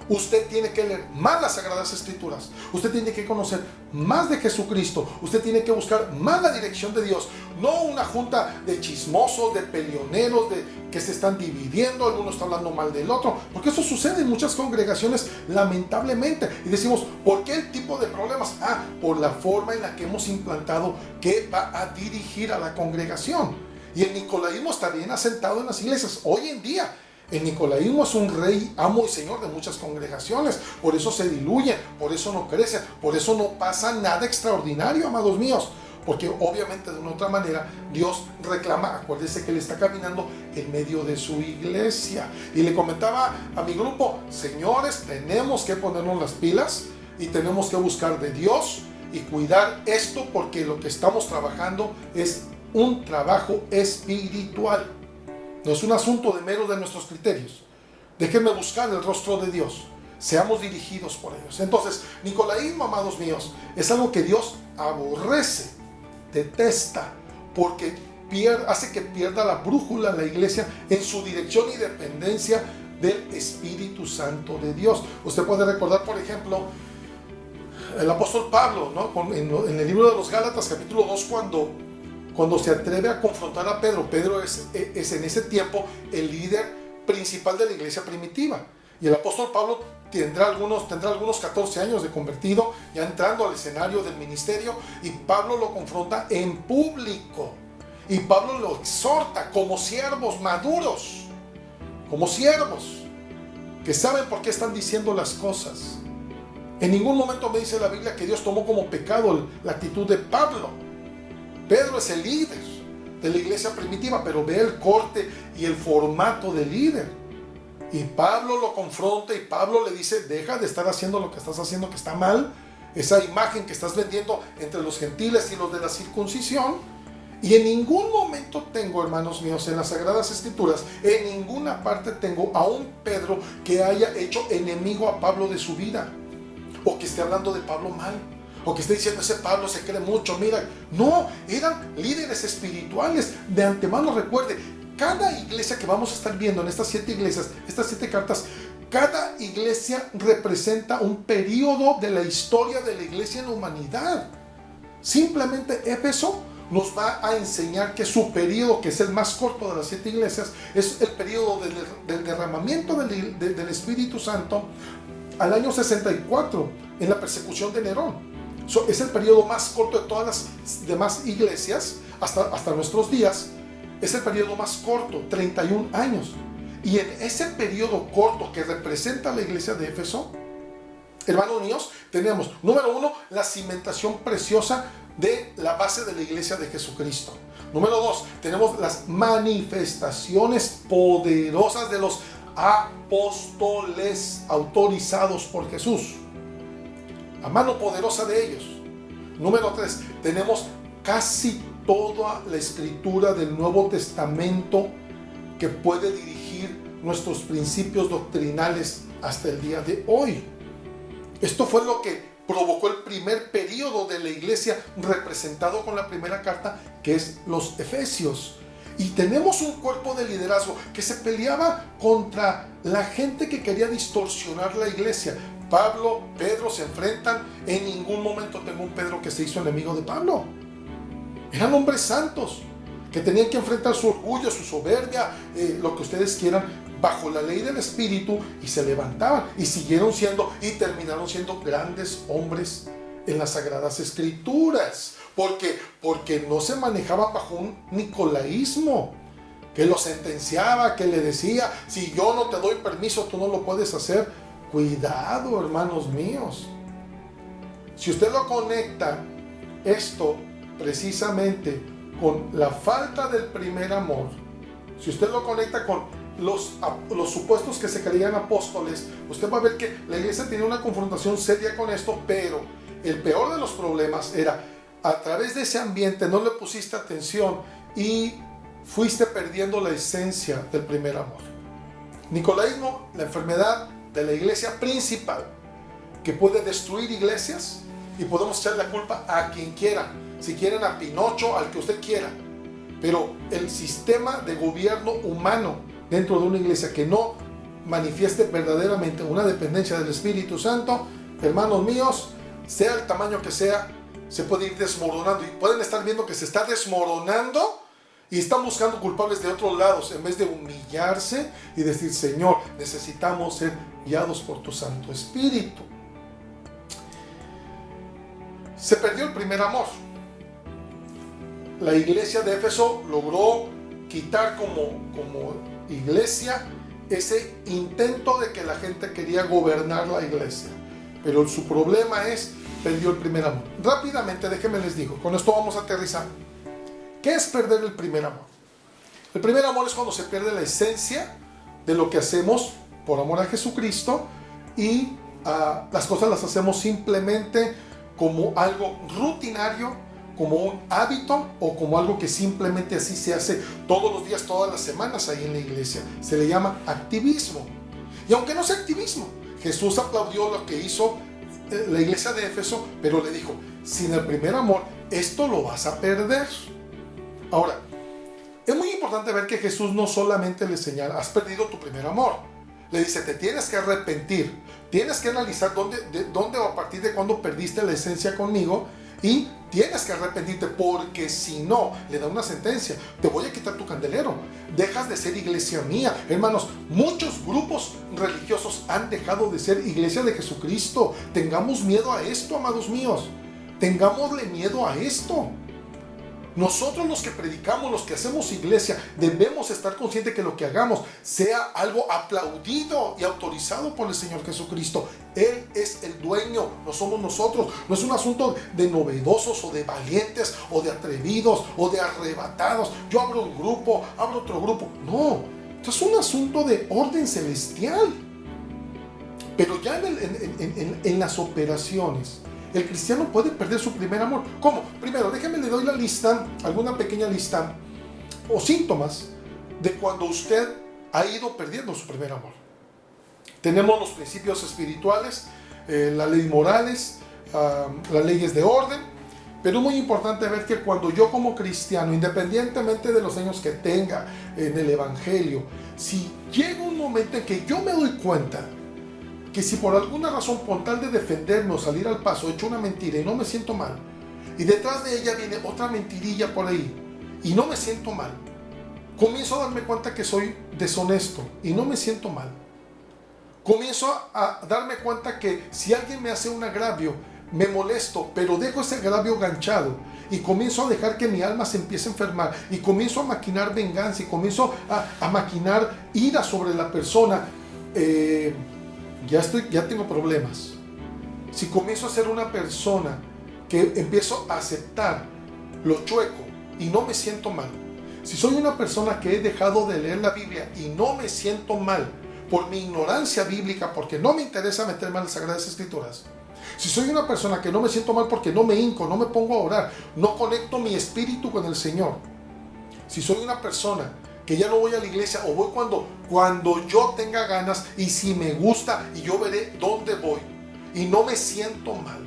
Usted tiene que leer más las Sagradas Escrituras. Usted tiene que conocer más de Jesucristo. Usted tiene que buscar más la dirección de Dios. No una junta de chismosos, de peleoneros, de que se están dividiendo, alguno está hablando mal del otro. Porque eso sucede en muchas congregaciones, lamentablemente. Y decimos, ¿por qué el tipo de problemas? Por la forma en la que hemos implantado que va a dirigir a la congregación. Y el nicolaísmo está bien asentado en las iglesias. Hoy en día, el nicolaísmo es un rey, amo y señor de muchas congregaciones. Por eso se diluyen, por eso no crecen, por eso no pasa nada extraordinario, amados míos. Porque obviamente de una otra manera Dios reclama, acuérdese que Él está caminando en medio de su iglesia. Y le comentaba a mi grupo, señores, tenemos que ponernos las pilas y tenemos que buscar de Dios y cuidar esto, porque lo que estamos trabajando es un trabajo espiritual. No es un asunto de mero de nuestros criterios. Déjenme buscar el rostro de Dios. Seamos dirigidos por ellos. Entonces, nicolaísmo, amados míos, es algo que Dios aborrece, detesta, porque hace que pierda la brújula la iglesia en su dirección y dependencia del Espíritu Santo de Dios. Usted puede recordar, por ejemplo, el apóstol Pablo, ¿no? En el libro de los Gálatas, capítulo 2, cuando se atreve a confrontar a Pedro. Pedro es en ese tiempo el líder principal de la iglesia primitiva. Y el apóstol Pablo tendrá algunos 14 años de convertido, ya entrando al escenario del ministerio, y Pablo lo confronta en público. Y Pablo lo exhorta como siervos maduros, como siervos que saben por qué están diciendo las cosas. En ningún momento me dice la Biblia que Dios tomó como pecado la actitud de Pablo. Pedro es el líder de la iglesia primitiva, pero ve el corte y el formato de líder. Y Pablo lo confronta y Pablo le dice, deja de estar haciendo lo que estás haciendo, que está mal. Esa imagen que estás vendiendo entre los gentiles y los de la circuncisión. Y en ningún momento tengo, hermanos míos, en las Sagradas Escrituras, en ninguna parte tengo a un Pedro que haya hecho enemigo a Pablo de su vida, o que esté hablando de Pablo mal, o que esté diciendo, ese Pablo se cree mucho, mira. No, eran líderes espirituales. De antemano recuerde, cada iglesia que vamos a estar viendo en estas 7 iglesias, estas 7 cartas, cada iglesia representa un periodo de la historia de la iglesia en la humanidad. Simplemente Éfeso nos va a enseñar que su periodo, que es el más corto de las 7 iglesias, es el periodo del derramamiento del Espíritu Santo al año 64, en la persecución de Nerón. Es el periodo más corto de todas las demás iglesias, hasta nuestros días. Es el periodo más corto, 31 años. Y en ese periodo corto que representa la iglesia de Éfeso, hermanos míos, tenemos, número 1, la cimentación preciosa de la base de la iglesia de Jesucristo. Número 2, tenemos las manifestaciones poderosas de los apóstoles autorizados por Jesús. La mano poderosa de ellos. Número 3, tenemos casi toda la escritura del Nuevo Testamento que puede dirigir nuestros principios doctrinales hasta el día de hoy. Esto fue lo que provocó el primer periodo de la iglesia, representado con la primera carta, que es los Efesios. Y tenemos un cuerpo de liderazgo que se peleaba contra la gente que quería distorsionar la iglesia. Pablo, Pedro se enfrentan. En ningún momento tengo un Pedro que se hizo enemigo de Pablo. Eran hombres santos que tenían que enfrentar su orgullo, su soberbia, lo que ustedes quieran, bajo la ley del Espíritu, y se levantaban y siguieron siendo y terminaron siendo grandes hombres en las Sagradas Escrituras. Porque no se manejaban bajo un nicolaísmo que lo sentenciaba, que le decía, si yo no te doy permiso, tú no lo puedes hacer. Cuidado, hermanos míos. Si usted lo conecta esto precisamente con la falta del primer amor, si usted lo conecta con los supuestos que se creían apóstoles, usted va a ver que la iglesia tiene una confrontación seria con esto, pero el peor de los problemas era, a través de ese ambiente no le pusiste atención y fuiste perdiendo la esencia del primer amor. Nicolaísmo, la enfermedad de la iglesia principal, que puede destruir iglesias, y podemos echar la culpa a quien quiera, si quieren a Pinocho, al que usted quiera, pero el sistema de gobierno humano dentro de una iglesia que no manifieste verdaderamente una dependencia del Espíritu Santo, hermanos míos, sea el tamaño que sea, se puede ir desmoronando. Y pueden estar viendo que se está desmoronando y están buscando culpables de otros lados, en vez de humillarse y decir: Señor, necesitamos ser guiados por tu Santo Espíritu. Se perdió el primer amor. La iglesia de Éfeso logró quitar como iglesia ese intento de que la gente quería gobernar la iglesia. Pero su problema es, perdió el primer amor. Rápidamente, déjenme les digo, con esto vamos a aterrizar. ¿Qué es perder el primer amor? El primer amor es cuando se pierde la esencia de lo que hacemos por amor a Jesucristo y las cosas las hacemos simplemente como algo rutinario, como un hábito o como algo que simplemente así se hace todos los días, todas las semanas ahí en la iglesia. Se le llama activismo. Y aunque no sea activismo, Jesús aplaudió lo que hizo la iglesia de Éfeso, pero le dijo: sin el primer amor, esto lo vas a perder. Ahora, es muy importante ver que Jesús no solamente le señala: has perdido tu primer amor. Le dice: te tienes que arrepentir, tienes que analizar dónde o a partir de cuándo perdiste la esencia conmigo, y tienes que arrepentirte, porque si no, le da una sentencia: te voy a quitar tu candelero, dejas de ser iglesia mía. Hermanos, muchos grupos religiosos han dejado de ser iglesia de Jesucristo. Tengamos miedo a esto, amados míos. Tengámosle miedo a esto. Nosotros, los que predicamos, los que hacemos iglesia, debemos estar conscientes que lo que hagamos sea algo aplaudido y autorizado por el Señor Jesucristo. Él es el dueño, no somos nosotros. No es un asunto de novedosos o de valientes o de atrevidos o de arrebatados. Yo abro un grupo, abro otro grupo. No, esto es un asunto de orden celestial. Pero ya en las operaciones, el cristiano puede perder su primer amor. ¿Cómo? Primero, déjenme le doy la lista, alguna pequeña lista o síntomas de cuando usted ha ido perdiendo su primer amor. Tenemos los principios espirituales, las leyes morales, las leyes de orden, pero es muy importante ver que cuando yo como cristiano, independientemente de los años que tenga en el evangelio, si llega un momento en que yo me doy cuenta que si por alguna razón, con tal de defenderme o salir al paso, he hecho una mentira y no me siento mal, y detrás de ella viene otra mentirilla por ahí y no me siento mal, comienzo a darme cuenta que soy deshonesto y no me siento mal. Comienzo a darme cuenta que si alguien me hace un agravio, me molesto, pero dejo ese agravio ganchado y comienzo a dejar que mi alma se empiece a enfermar y comienzo a maquinar venganza y comienzo a maquinar ira sobre la persona. Ya tengo problemas. Si comienzo a ser una persona que empiezo a aceptar lo chueco y no me siento mal, si soy una persona que he dejado de leer la Biblia y no me siento mal por mi ignorancia bíblica, porque no me interesa meterme en las Sagradas Escrituras, si soy una persona que no me siento mal porque no me hinco, no me pongo a orar, no conecto mi espíritu con el Señor, si soy una persona que ya no voy a la iglesia o voy cuando yo tenga ganas y si me gusta y yo veré dónde voy y no me siento mal,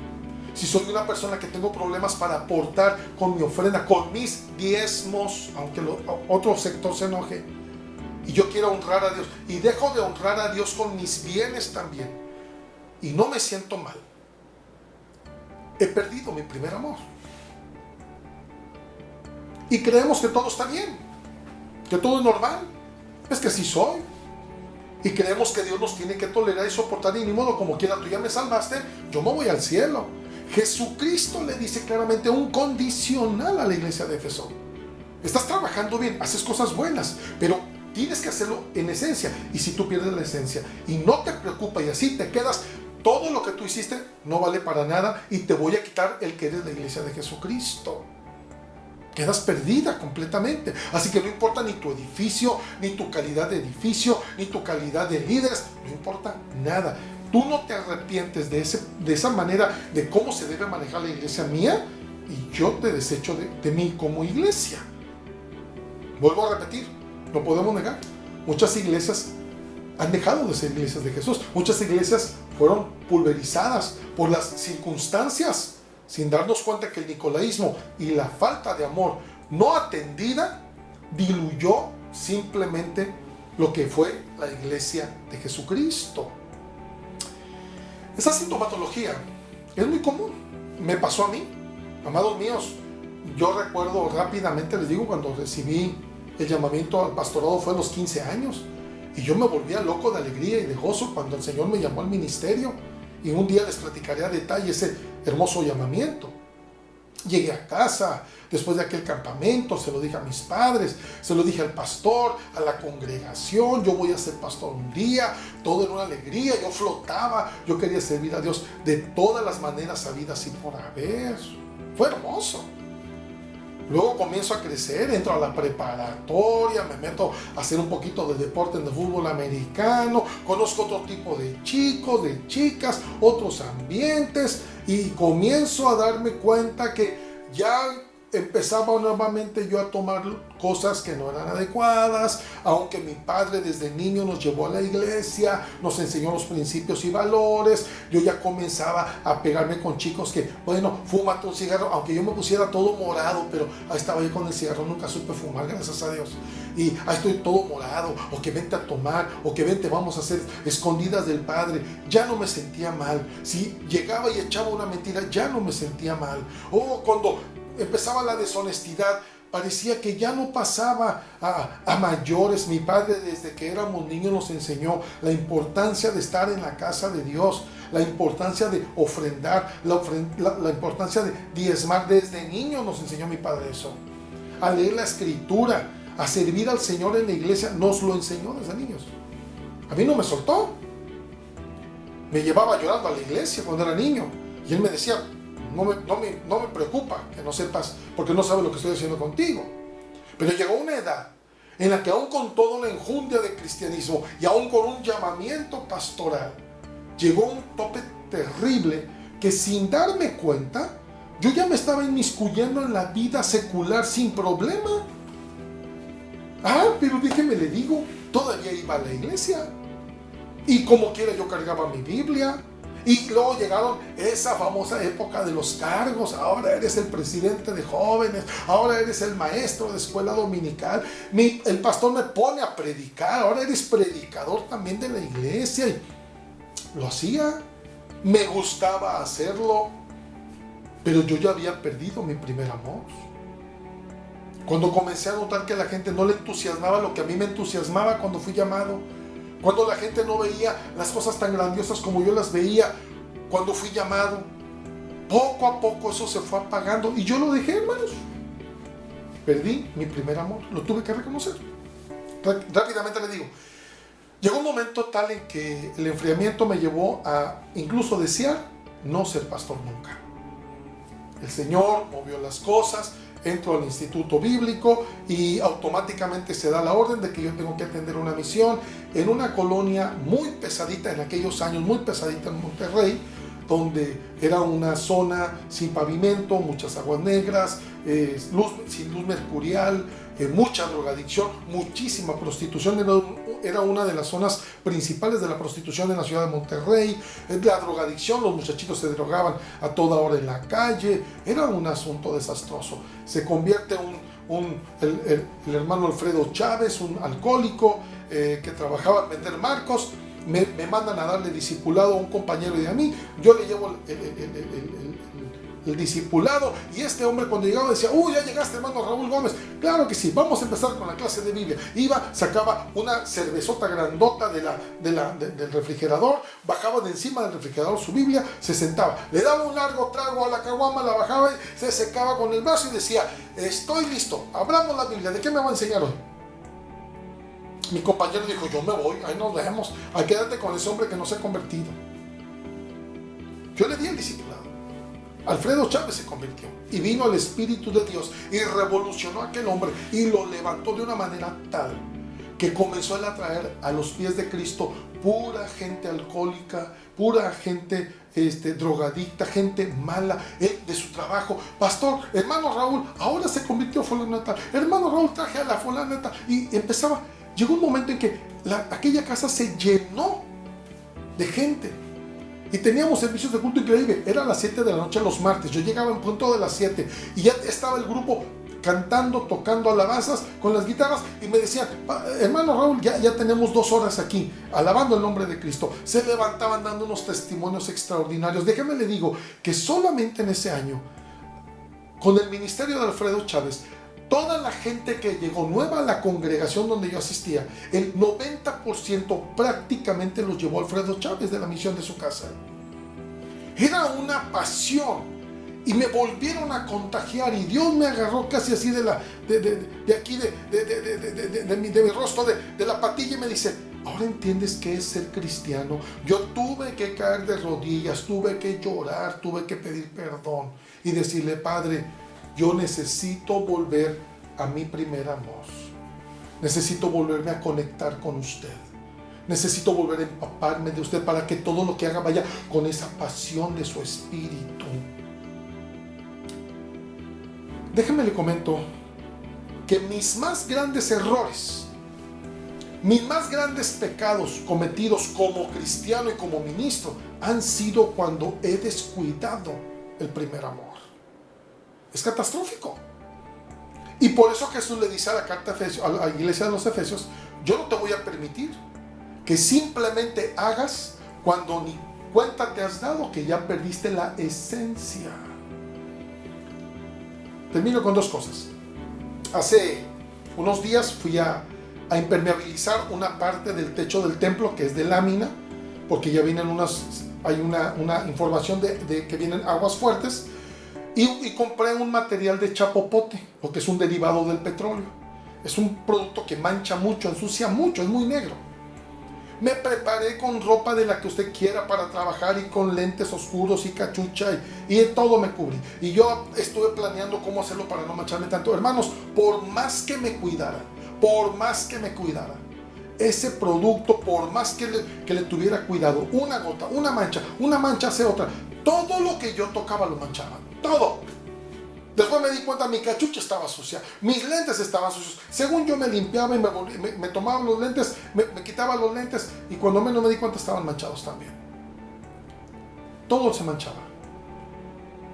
si soy una persona que tengo problemas para aportar con mi ofrenda, con mis diezmos, aunque otro sector se enoje, y yo quiero honrar a Dios y dejo de honrar a Dios con mis bienes también y no me siento mal, he perdido mi primer amor. Y creemos que todo está bien, que todo es normal. Es que así soy. Y creemos que Dios nos tiene que tolerar y soportar, y ni modo, como quiera, tú ya me salvaste, yo me voy al cielo. Jesucristo le dice claramente un condicional a la iglesia de Éfeso: estás trabajando bien, haces cosas buenas, pero tienes que hacerlo en esencia. Y si tú pierdes la esencia y no te preocupa y así te quedas, todo lo que tú hiciste no vale para nada y te voy a quitar el que eres la iglesia de Jesucristo. Quedas perdida completamente. Así que no importa ni tu edificio, ni tu calidad de edificio, ni tu calidad de líderes, no importa nada. Tú no te arrepientes de esa manera de cómo se debe manejar la iglesia mía, y yo te desecho de mí como iglesia. Vuelvo a repetir, no podemos negar, muchas iglesias han dejado de ser iglesias de Jesús. Muchas iglesias fueron pulverizadas por las circunstancias, sin darnos cuenta que el nicolaísmo y la falta de amor no atendida diluyó simplemente lo que fue la iglesia de Jesucristo. Esa sintomatología es muy común, me pasó a mí, amados míos. Yo recuerdo rápidamente, les digo, cuando recibí el llamamiento al pastorado fue a los 15 años y yo me volvía loco de alegría y de gozo cuando el Señor me llamó al ministerio, y un día les platicaré a detalle ese hermoso llamamiento. Llegué a casa después de aquel campamento, se lo dije a mis padres, se lo dije al pastor, a la congregación: yo voy a ser pastor un día. Todo era una alegría, yo flotaba, yo quería servir a Dios de todas las maneras habidas y por haber. Fue hermoso. Luego comienzo a crecer, entro a la preparatoria, me meto a hacer un poquito de deporte en el fútbol americano, conozco otro tipo de chicos, de chicas, otros ambientes, y comienzo a darme cuenta que ya empezaba nuevamente yo a tomar cosas que no eran adecuadas, aunque mi padre desde niño nos llevó a la iglesia, nos enseñó los principios y valores. Yo ya comenzaba a pegarme con chicos que, bueno, fúmate un cigarro, aunque yo me pusiera todo morado, pero ahí estaba yo con el cigarro, nunca supe fumar, gracias a Dios, y ahí estoy todo morado, o que vente a tomar, o que vente, vamos a hacer escondidas del padre. Ya no me sentía mal. Si llegaba y echaba una mentira, ya no me sentía mal. O cuando empezaba la deshonestidad, parecía que ya no pasaba a mayores. Mi padre, desde que éramos niños, nos enseñó la importancia de estar en la casa de Dios, la importancia de ofrendar, la importancia de diezmar. Desde niño nos enseñó mi padre eso. A leer la escritura, a servir al Señor en la iglesia, nos lo enseñó desde niños. A mí no me soltó. Me llevaba llorando a la iglesia cuando era niño, y él me decía: no me preocupa que no sepas, porque no sabes lo que estoy haciendo contigo. Pero llegó una edad en la que, aún con toda la enjundia de cristianismo y aún con un llamamiento pastoral, llegó un tope terrible que, sin darme cuenta, yo ya me estaba inmiscuyendo en la vida secular sin problema. Pero déjeme le digo, todavía iba a la iglesia, y como quiera yo cargaba mi Biblia. Y luego llegaron esa famosa época de los cargos: ahora eres el presidente de jóvenes, ahora eres el maestro de escuela dominical, el pastor me pone a predicar, ahora eres predicador también de la iglesia. Y lo hacía, me gustaba hacerlo, pero yo ya había perdido mi primer amor. Cuando comencé a notar que a la gente no le entusiasmaba lo que a mí me entusiasmaba cuando fui llamado, cuando la gente no veía las cosas tan grandiosas como yo las veía cuando fui llamado, poco a poco eso se fue apagando y yo lo dejé, hermanos. Perdí mi primer amor, lo tuve que reconocer. Rápidamente le digo, llegó un momento tal en que el enfriamiento me llevó a incluso desear no ser pastor nunca. El Señor movió las cosas. Entro al instituto bíblico y automáticamente se da la orden de que yo tengo que atender una misión en una colonia muy pesadita en aquellos años, muy pesadita en Monterrey, donde era una zona sin pavimento, muchas aguas negras, sin luz mercurial, mucha drogadicción, muchísima prostitución. Era una de las zonas principales de la prostitución en la ciudad de Monterrey. La drogadicción, los muchachitos se drogaban a toda hora en la calle. Era un asunto desastroso. Se convierte el hermano Alfredo Chávez, un alcohólico que trabajaba en vender marcos. Me mandan a darle discipulado a un compañero y a mí. Yo le llevo el discipulado, y este hombre, cuando llegaba, decía: ya llegaste, hermano Raúl Gómez. Claro que sí, vamos a empezar con la clase de Biblia. Iba, sacaba una cervezota grandota del refrigerador, bajaba de encima del refrigerador su Biblia, se sentaba, le daba un largo trago a la caguama, la bajaba, se secaba con el brazo y decía: estoy listo, abramos la Biblia, ¿de qué me va a enseñar hoy? Mi compañero dijo: yo me voy, ahí nos vemos, ahí quédate con ese hombre que no se ha convertido. Yo le di el discipulado. Alfredo Chávez se convirtió y vino el Espíritu de Dios y revolucionó a aquel hombre y lo levantó de una manera tal que comenzó a atraer a los pies de Cristo pura gente alcohólica, pura gente drogadicta, gente mala de su trabajo. Pastor, hermano Raúl, ahora se convirtió fulano tal, hermano Raúl, traje a la fulana tal, y empezaba. Llegó un momento en que aquella casa se llenó de gente. Y teníamos servicios de culto increíble. Era a las 7 de la noche los martes. Yo llegaba en punto de las 7 y ya estaba el grupo cantando, tocando alabanzas con las guitarras y me decían, hermano Raúl, ya tenemos 2 horas aquí alabando el nombre de Cristo. Se levantaban dando unos testimonios extraordinarios. Déjame le digo que solamente en ese año, con el ministerio de Alfredo Chávez, toda la gente que llegó nueva a la congregación donde yo asistía, el 90% prácticamente los llevó Alfredo Chávez de la misión de su casa. Era una pasión y me volvieron a contagiar y Dios me agarró casi así de aquí, de mi rostro, de la patilla, y me dice, ahora entiendes qué es ser cristiano. Yo tuve que caer de rodillas, tuve que llorar, tuve que pedir perdón y decirle, Padre, yo necesito volver a mi primer amor. Necesito volverme a conectar con usted. Necesito volver a empaparme de usted para que todo lo que haga vaya con esa pasión de su espíritu. Déjeme le comento que mis más grandes errores, mis más grandes pecados cometidos como cristiano y como ministro han sido cuando he descuidado el primer amor. Es catastrófico. Y por eso Jesús le dice a la carta a la iglesia de los Efesios, yo no te voy a permitir que simplemente hagas cuando ni cuenta te has dado que ya perdiste la esencia. Termino con 2 cosas. Hace unos días fui a impermeabilizar una parte del techo del templo que es de lámina, porque ya vienen hay una información de que vienen aguas fuertes. Y compré un material de chapopote, porque es un derivado del petróleo. Es un producto que mancha mucho, ensucia mucho, es muy negro. Me preparé con ropa de la que usted quiera para trabajar y con lentes oscuros y cachucha y todo me cubrí. Y yo estuve planeando cómo hacerlo para no mancharme tanto. Hermanos, por más que me cuidara, ese producto, por más que le tuviera cuidado, una gota, una mancha hace otra. Todo lo que yo tocaba lo manchaba. Todo. Después me di cuenta, mi cachucha estaba sucia, mis lentes estaban sucios. Según yo me limpiaba y me tomaba los lentes, me quitaba los lentes y cuando menos me di cuenta estaban manchados también. Todo se manchaba.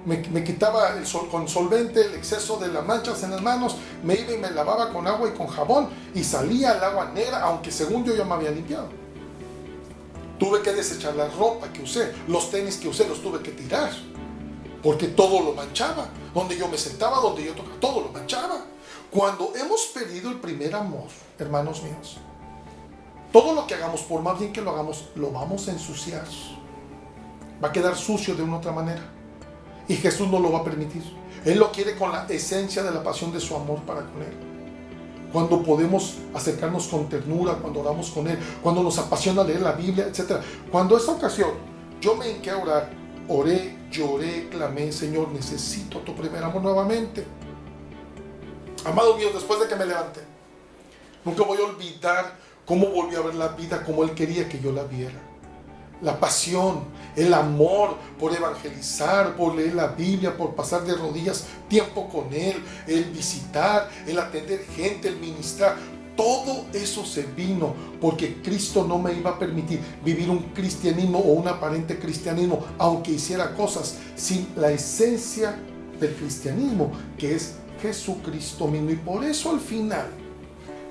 Me quitaba con solvente el exceso de las manchas en las manos, me iba y me lavaba con agua y con jabón y salía el agua negra, aunque según yo ya me había limpiado. Tuve que desechar la ropa que usé, los tenis que usé los tuve que tirar, porque todo lo manchaba. Donde yo me sentaba, donde yo tocaba, todo lo manchaba. Cuando hemos perdido el primer amor, hermanos míos, todo lo que hagamos, por más bien que lo hagamos, lo vamos a ensuciar. Va a quedar sucio de una u otra manera. Y Jesús no lo va a permitir. Él lo quiere con la esencia de la pasión de su amor para con Él. Cuando podemos acercarnos con ternura, cuando oramos con Él, cuando nos apasiona leer la Biblia, etc. Cuando esta ocasión yo me hinqué a orar, oré, lloré, clamé, Señor, necesito tu primer amor nuevamente. Amado mío, después de que me levanté, nunca voy a olvidar cómo volví a ver la vida como Él quería que yo la viera. La pasión, el amor por evangelizar, por leer la Biblia, por pasar de rodillas tiempo con Él, el visitar, el atender gente, el ministrar. Todo eso se vino porque Cristo no me iba a permitir vivir un cristianismo o un aparente cristianismo, aunque hiciera cosas sin la esencia del cristianismo, que es Jesucristo mismo. Y por eso al final,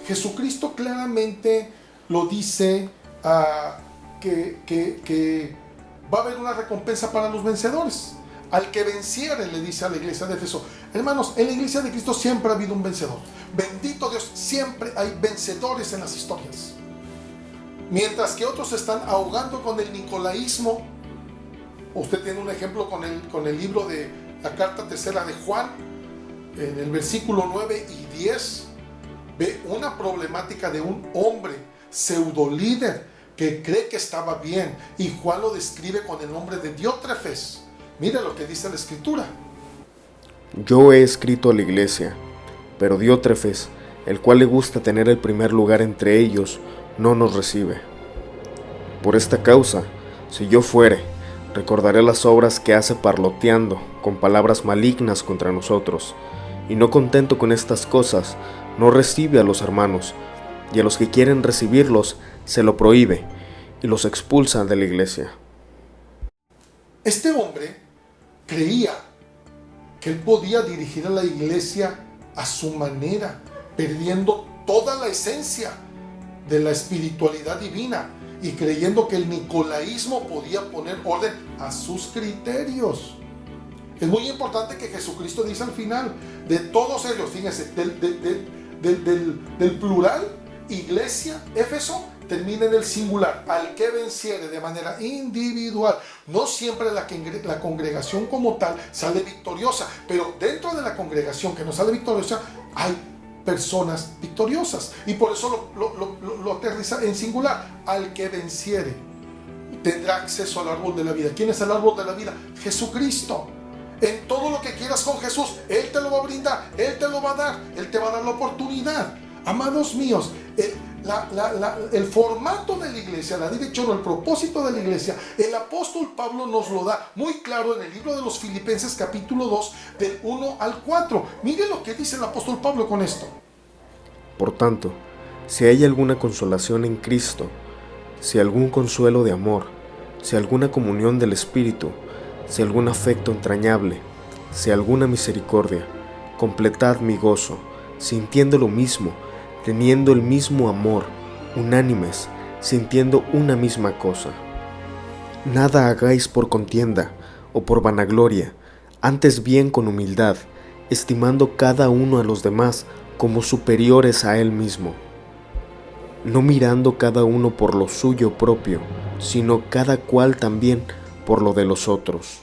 Jesucristo claramente lo dice, que va a haber una recompensa para los vencedores. Al que venciere, le dice a la iglesia de Éfeso. Hermanos, en la iglesia de Cristo siempre ha habido un vencedor. Bendito Dios, siempre hay vencedores en las historias. Mientras que otros se están ahogando con el nicolaísmo. Usted tiene un ejemplo con el libro de la carta tercera de Juan, en el versículo 9 y 10, ve una problemática de un hombre pseudo líder que cree que estaba bien, y Juan lo describe con el nombre de Diótrefes. Mira lo que dice la escritura. Yo he escrito a la iglesia, pero Diótrefes, el cual le gusta tener el primer lugar entre ellos, no nos recibe. Por esta causa, si yo fuere, recordaré las obras que hace parloteando con palabras malignas contra nosotros, y no contento con estas cosas, no recibe a los hermanos, y a los que quieren recibirlos se lo prohíbe y los expulsa de la iglesia. Este hombre creía que él podía dirigir a la iglesia a su manera, perdiendo toda la esencia de la espiritualidad divina y creyendo que el nicolaísmo podía poner orden a sus criterios. Es muy importante que Jesucristo dice al final, de todos ellos, fíjense, del plural, iglesia, Éfeso, termina en el singular, al que venciere de manera individual. No siempre la congregación como tal sale victoriosa, pero dentro de la congregación que no sale victoriosa, hay personas victoriosas. Y por eso lo aterriza en singular, al que venciere tendrá acceso al árbol de la vida. ¿Quién es el árbol de la vida? Jesucristo. En todo lo que quieras con Jesús, Él te lo va a brindar, Él te lo va a dar, Él te va a dar la oportunidad. Amados míos, el formato de la iglesia, la dirección o el propósito de la iglesia, el apóstol Pablo nos lo da muy claro en el libro de los Filipenses capítulo 2 del 1 al 4. Miren lo que dice el apóstol Pablo con esto. Por tanto, si hay alguna consolación en Cristo, si algún consuelo de amor, si alguna comunión del Espíritu, si algún afecto entrañable, si alguna misericordia, completad mi gozo, sintiendo lo mismo, teniendo el mismo amor, unánimes, sintiendo una misma cosa. Nada hagáis por contienda o por vanagloria, antes bien con humildad, estimando cada uno a los demás como superiores a él mismo, no mirando cada uno por lo suyo propio, sino cada cual también por lo de los otros.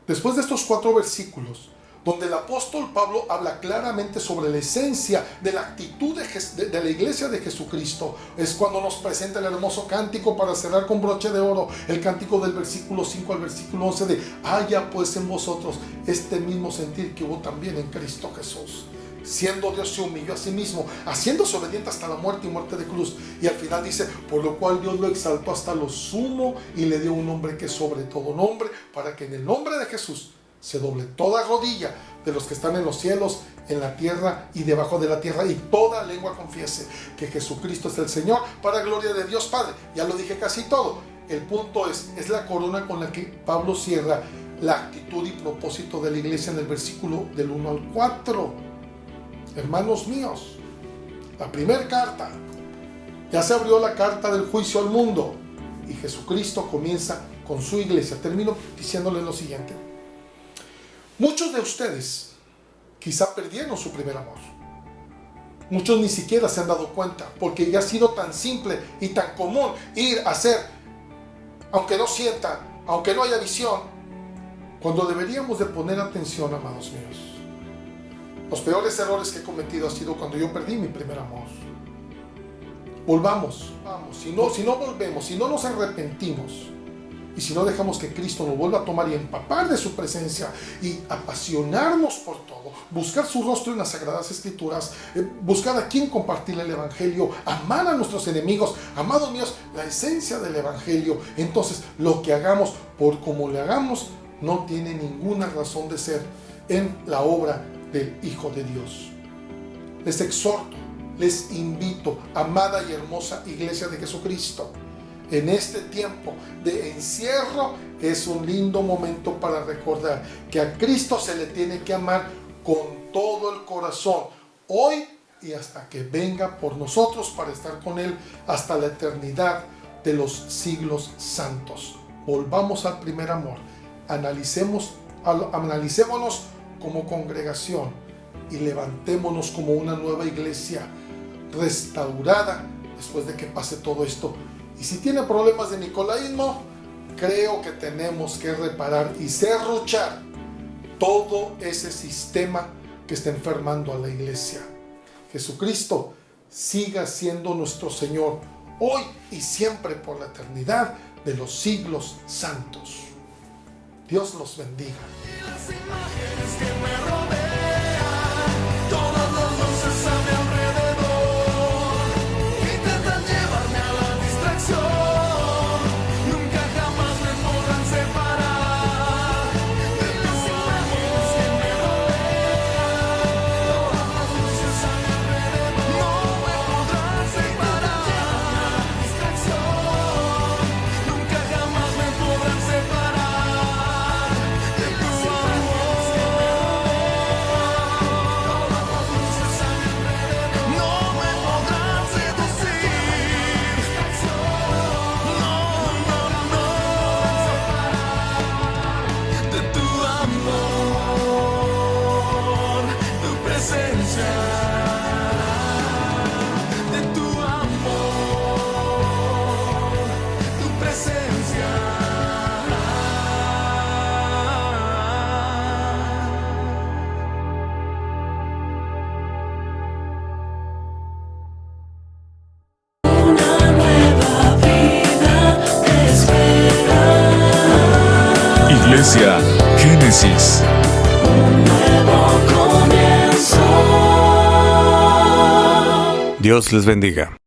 Después de estos 4 versículos, donde el apóstol Pablo habla claramente sobre la esencia de la actitud de la iglesia de Jesucristo, es cuando nos presenta el hermoso cántico para cerrar con broche de oro, el cántico del versículo 5 al versículo 11 de haya pues en vosotros este mismo sentir que hubo también en Cristo Jesús. Siendo Dios, se humilló a sí mismo, haciéndose obediente hasta la muerte y muerte de cruz. Y al final dice, por lo cual Dios lo exaltó hasta lo sumo y le dio un nombre que es sobre todo nombre, para que en el nombre de Jesús se doble toda rodilla de los que están en los cielos, en la tierra y debajo de la tierra, y toda lengua confiese que Jesucristo es el Señor, para gloria de Dios Padre. Ya lo dije casi todo. El punto es la corona con la que Pablo cierra la actitud y propósito de la iglesia en el versículo del 1 al 4. Hermanos míos, la primera carta, ya se abrió la carta del juicio al mundo y Jesucristo comienza con su iglesia. Termino diciéndole lo siguiente. Muchos de ustedes quizá perdieron su primer amor. Muchos ni siquiera se han dado cuenta porque ya ha sido tan simple y tan común ir a hacer, aunque no sienta, aunque no haya visión, cuando deberíamos de poner atención, amados míos. Los peores errores que he cometido ha sido cuando yo perdí mi primer amor. Volvamos, vamos. Si no volvemos, si no nos arrepentimos y si no dejamos que Cristo nos vuelva a tomar y empapar de su presencia y apasionarnos por todo, buscar su rostro en las Sagradas Escrituras, buscar a quien compartirle el Evangelio, amar a nuestros enemigos, amados míos, la esencia del Evangelio, entonces lo que hagamos, por como le hagamos, no tiene ninguna razón de ser en la obra del Hijo de Dios. Les exhorto, les invito, amada y hermosa iglesia de Jesucristo, en este tiempo de encierro es un lindo momento para recordar que a Cristo se le tiene que amar con todo el corazón, hoy y hasta que venga por nosotros para estar con Él hasta la eternidad de los siglos santos. Volvamos al primer amor, analicémonos como congregación y levantémonos como una nueva iglesia restaurada después de que pase todo esto. Y si tiene problemas de nicolaísmo, creo que tenemos que reparar y serruchar todo ese sistema que está enfermando a la iglesia. Jesucristo siga siendo nuestro Señor hoy y siempre por la eternidad de los siglos santos. Dios los bendiga. Las imágenes que me rodean, todas las luces a mi alrededor, intentan llevarme a la distracción, nunca jamás me podrán separar de tus imágenes que me rodean, todas las luces a mi alrededor, no me podrán separar de la distracción, nunca jamás me podrán separar de tu amor. Iglesia Génesis. Dios les bendiga.